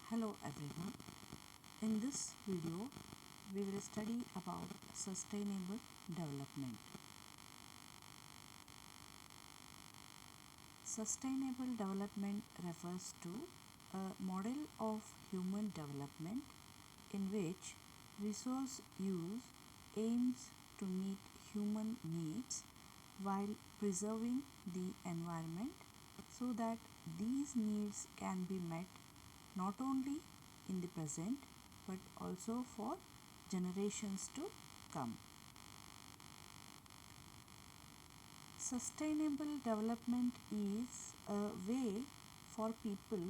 Hello everyone. In this video, we will study about sustainable development. Sustainable development refers to a model of human development in which resource use aims to meet human needs while preserving the environment so that these needs can be met not only in the present but also for generations to come. Sustainable development is a way for people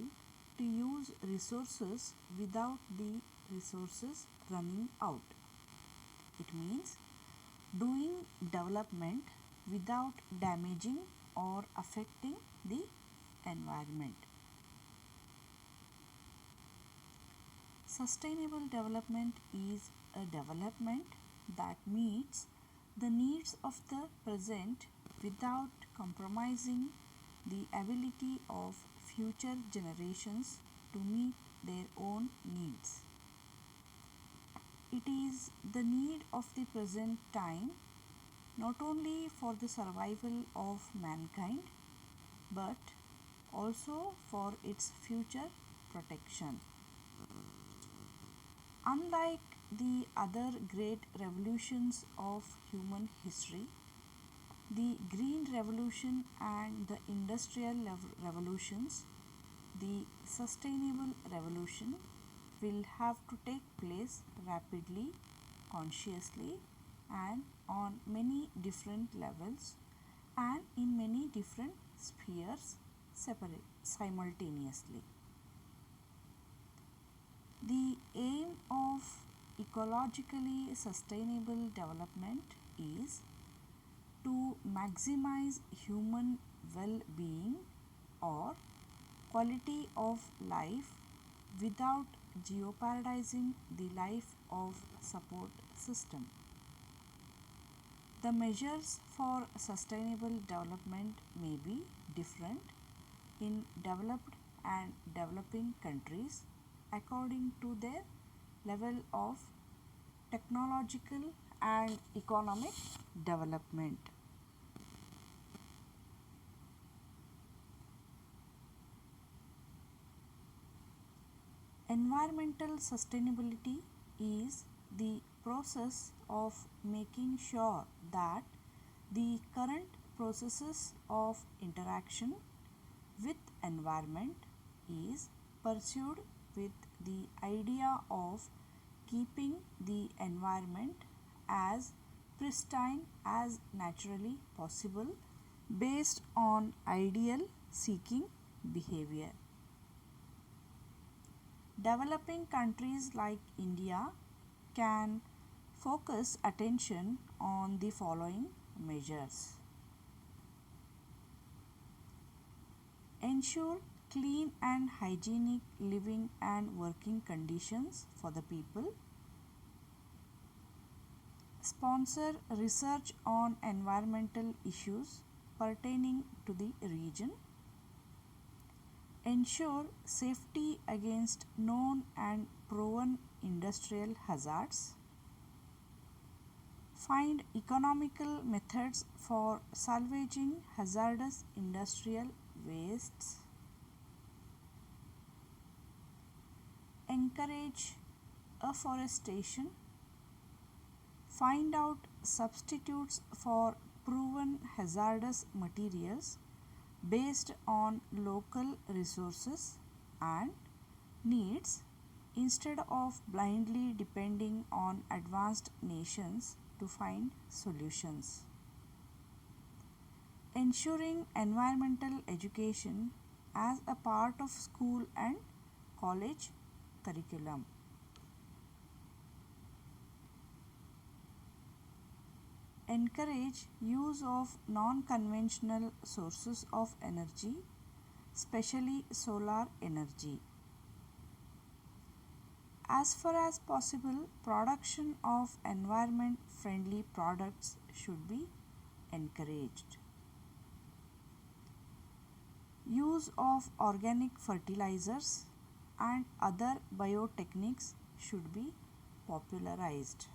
to use resources without the resources running out. It means doing development without damaging or affecting the environment. Sustainable development is a development that meets the needs of the present without compromising the ability of future generations to meet their own needs. It is the need of the present time not only for the survival of mankind but also for its future protection. Unlike the other great revolutions of human history, the Green Revolution and the Industrial Revolutions, the Sustainable Revolution will have to take place rapidly, consciously, and on many different levels and in many different spheres simultaneously. The aim of ecologically sustainable development is to maximize human well-being or quality of life without jeopardizing the life of support system. The measures for sustainable development may be different in developed and developing countries according to their level of technological and economic development. Environmental sustainability is the process of making sure that the current processes of interaction with environment is pursued with the idea of keeping the environment as pristine as naturally possible based on ideal seeking behavior. Developing countries like India can focus attention on the following measures. Ensure clean and hygienic living and working conditions for the people. Sponsor research on environmental issues pertaining to the region. Ensure safety against known and proven industrial hazards. Find economical methods for salvaging hazardous industrial wastes. Encourage afforestation. Find out substitutes for proven hazardous materials based on local resources and needs instead of blindly depending on advanced nations to find solutions. Ensuring environmental education as a part of school and college curriculum. Encourage use of non-conventional sources of energy, especially solar energy. As far as possible, production of environment-friendly products should be encouraged. Use of organic fertilizers and other biotechniques should be popularized.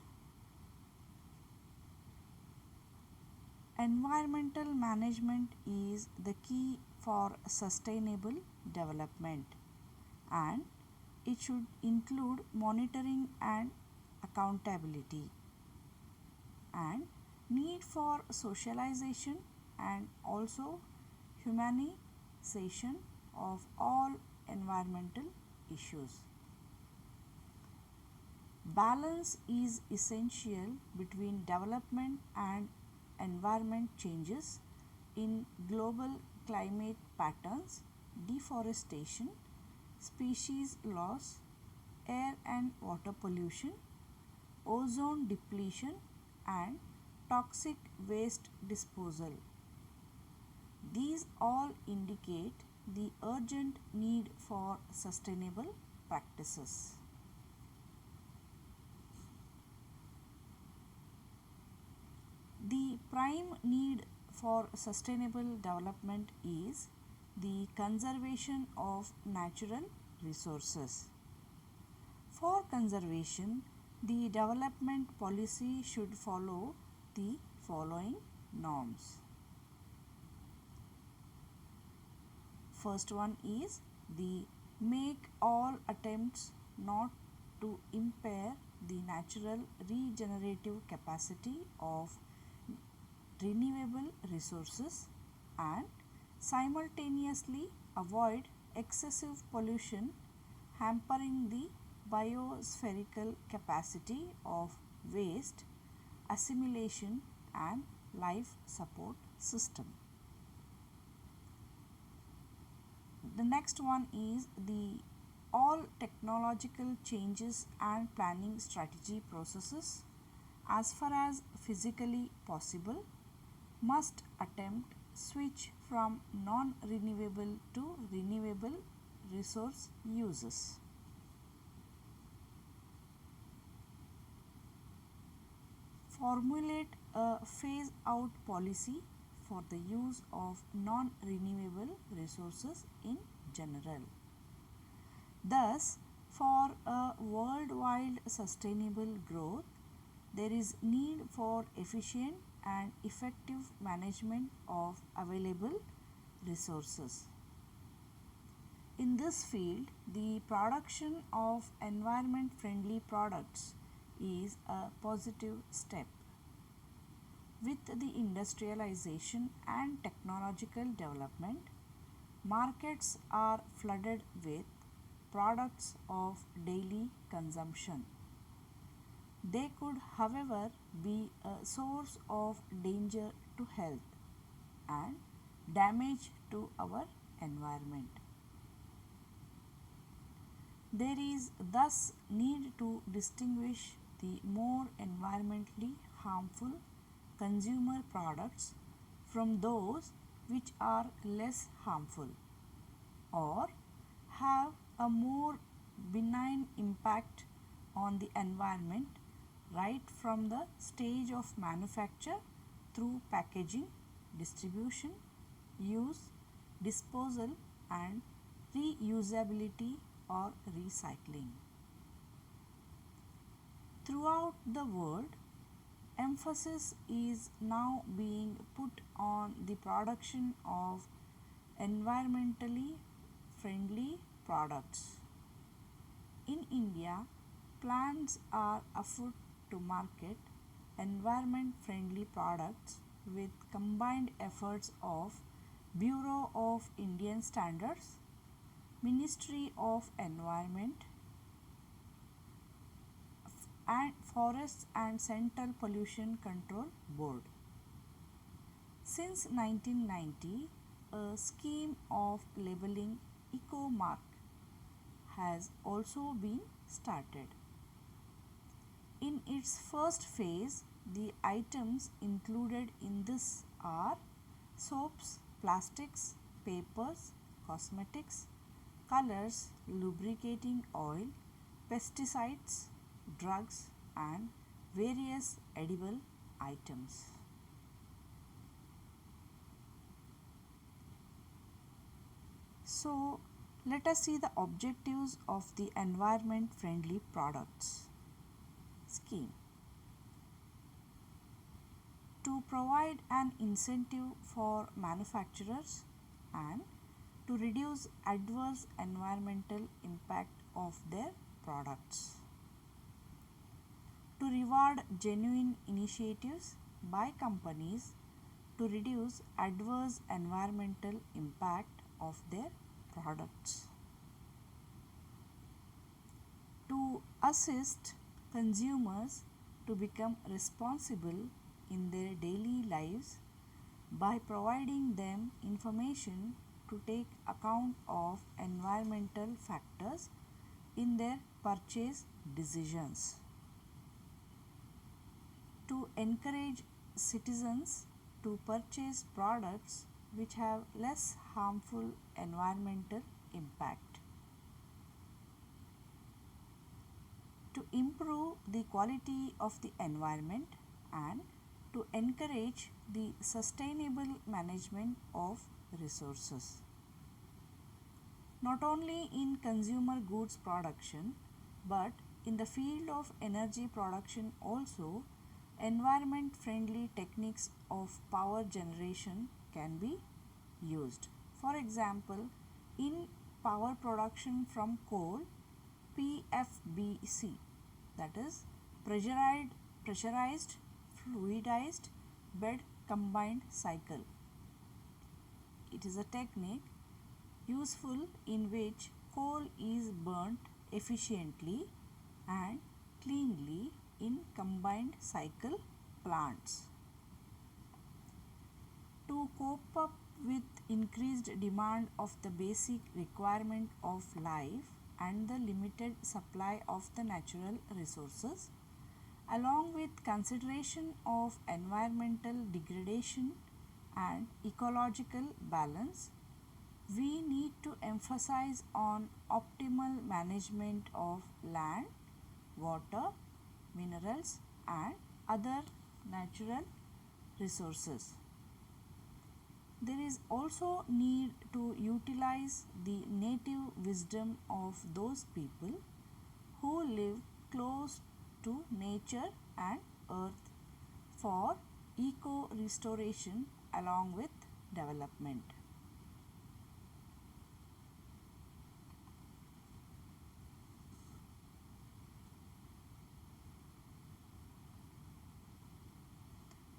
Environmental management is the key for sustainable development, and it should include monitoring and accountability, and need for socialization and also humanization of all environmental issues. Balance is essential between development and environment changes in global climate patterns, deforestation, species loss, air and water pollution, ozone depletion, and toxic waste disposal. These all indicate the urgent need for sustainable practices. The prime need for sustainable development is the conservation of natural resources. For conservation, the development policy should follow the following norms. First one is the make all attempts not to impair the natural regenerative capacity of renewable resources and simultaneously avoid excessive pollution hampering the biospherical capacity of waste assimilation and life support system. The next one is the all technological changes and planning strategy processes as far as physically possible must attempt switch from non-renewable to renewable resource uses. Formulate a phase out policy for the use of non-renewable resources in general. Thus, for a worldwide sustainable growth, there is need for efficient and effective management of available resources. In this field, the production of environment-friendly products is a positive step. With the industrialization and technological development, markets are flooded with products of daily consumption. They could, however, be a source of danger to health and damage to our environment. There is thus need to distinguish the more environmentally harmful consumer products from those which are less harmful or have a more benign impact on the environment right from the stage of manufacture through packaging, distribution, use, disposal and reusability or recycling. Throughout the world, emphasis is now being put on the production of environmentally friendly products. In India, plans are afoot to market environment-friendly products with combined efforts of Bureau of Indian Standards, Ministry of Environment and Forests and Central Pollution Control Board. Since 1990, a scheme of labeling eco-mark has also been started. In its first phase, the items included in this are soaps, plastics, papers, cosmetics, colors, lubricating oil, pesticides, drugs and various edible items. So, Let us see the objectives of the environment friendly products scheme. To provide an incentive for manufacturers and to reduce adverse environmental impact of their products. To reward genuine initiatives by companies to reduce adverse environmental impact of their products. To assist consumers to become responsible in their daily lives by providing them information to take account of environmental factors in their purchase decisions. To encourage citizens to purchase products which have less harmful environmental impact. To improve the quality of the environment and to encourage the sustainable management of resources. Not only in consumer goods production but in the field of energy production also, environment friendly techniques of power generation can be used. For example, in power production from coal, PFBC, that is pressurized fluidized bed combined cycle. It is a technique useful in which coal is burnt efficiently and cleanly in combined cycle plants. To cope up with increased demand of the basic requirement of life and the limited supply of the natural resources, along with consideration of environmental degradation and ecological balance, we need to emphasize on optimal management of land, water, minerals and other natural resources. There is also need to utilize the native wisdom of those people who live close to nature and earth for eco restoration along with development.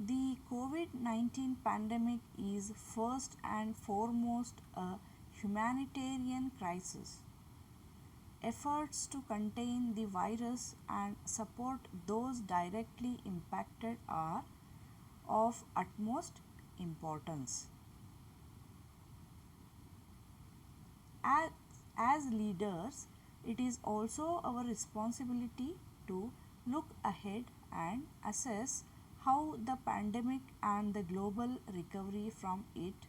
The COVID-19 pandemic is first and foremost a humanitarian crisis. Efforts to contain the virus and support those directly impacted are of utmost importance. As, as leaders, it is also our responsibility to look ahead and assess how the pandemic and the global recovery from it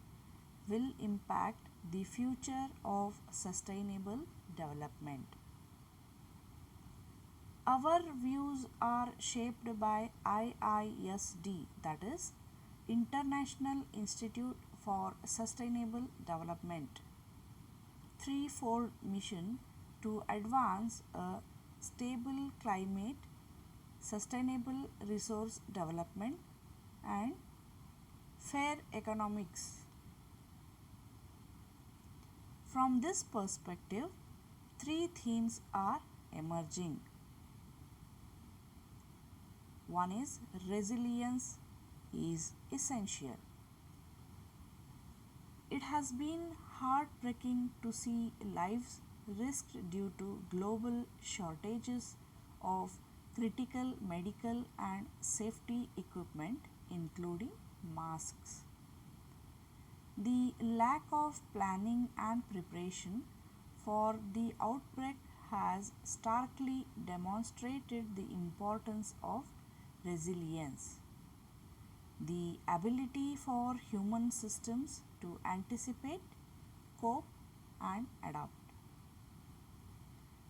will impact the future of sustainable development. Our views are shaped by IISD, that is International Institute for Sustainable Development, threefold mission to advance a stable climate, sustainable resource development and fair economics. From this perspective, three themes are emerging. One is resilience is essential. It has been heartbreaking to see lives risked due to global shortages of critical medical and safety equipment, including masks. The lack of planning and preparation for the outbreak has starkly demonstrated the importance of resilience, the ability for human systems to anticipate, cope, and adapt.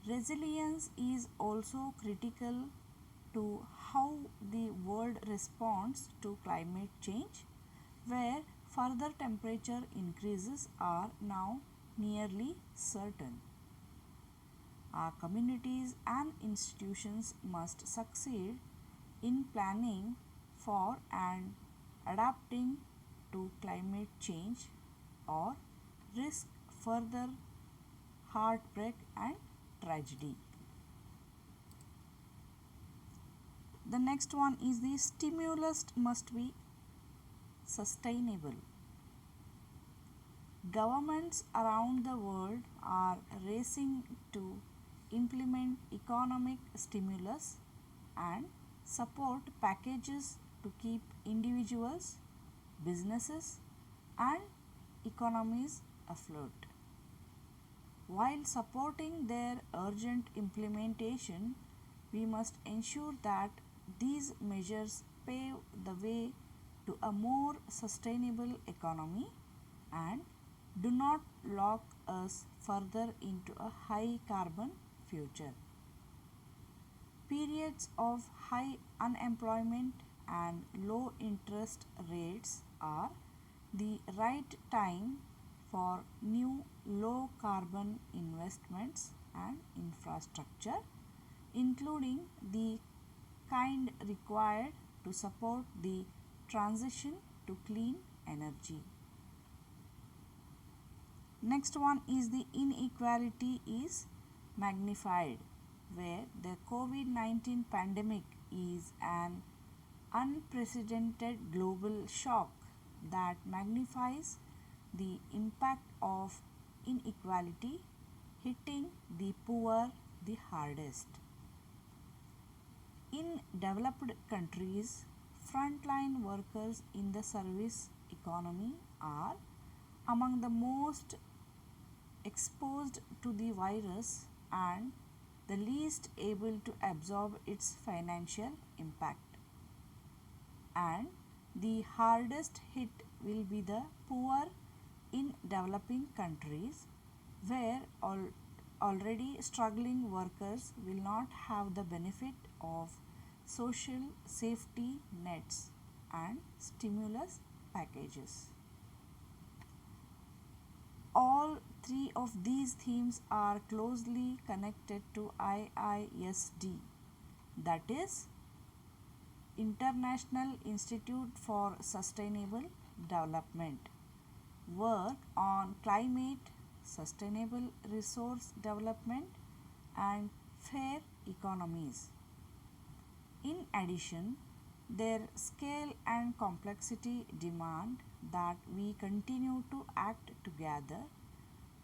Resilience is also critical to how the world responds to climate change, where further temperature increases are now nearly certain. Our communities and institutions must succeed in planning for and adapting to climate change or risk further heartbreak and tragedy. The next one is the stimulus must be sustainable. Governments around the world are racing to implement economic stimulus and support packages to keep individuals, businesses, and economies afloat. While supporting their urgent implementation, we must ensure that these measures pave the way to a more sustainable economy and do not lock us further into a high carbon future. Periods of high unemployment and low interest rates are the right time for new low carbon investments and infrastructure, including the kind required to support the transition to clean energy. Next one is the inequality is magnified, where the COVID-19 pandemic is an unprecedented global shock that magnifies the impact of inequality, hitting the poor the hardest. In developed countries, frontline workers in the service economy are among the most exposed to the virus and the least able to absorb its financial impact. And the hardest hit will be the poor in developing countries where already struggling workers will not have the benefit of social safety nets and stimulus packages. All three of these themes are closely connected to IISD, that is International Institute for Sustainable Development, work on climate, sustainable resource development, and fair economies. In addition, their scale and complexity demand that we continue to act together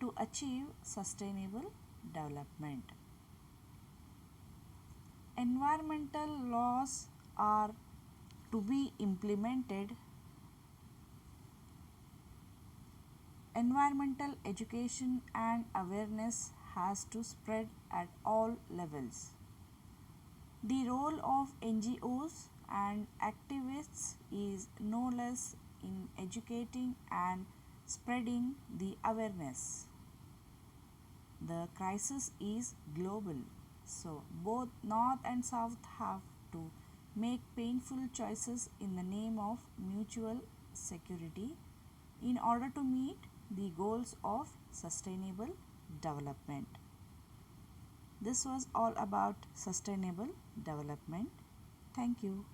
to achieve sustainable development. Environmental laws are to be implemented. Environmental education and awareness has to spread at all levels. The role of NGOs and activists is no less in educating and spreading the awareness. The crisis is global, so both North and South have to make painful choices in the name of mutual security in order to meet the goals of sustainable development. This was all about sustainable development. Thank you.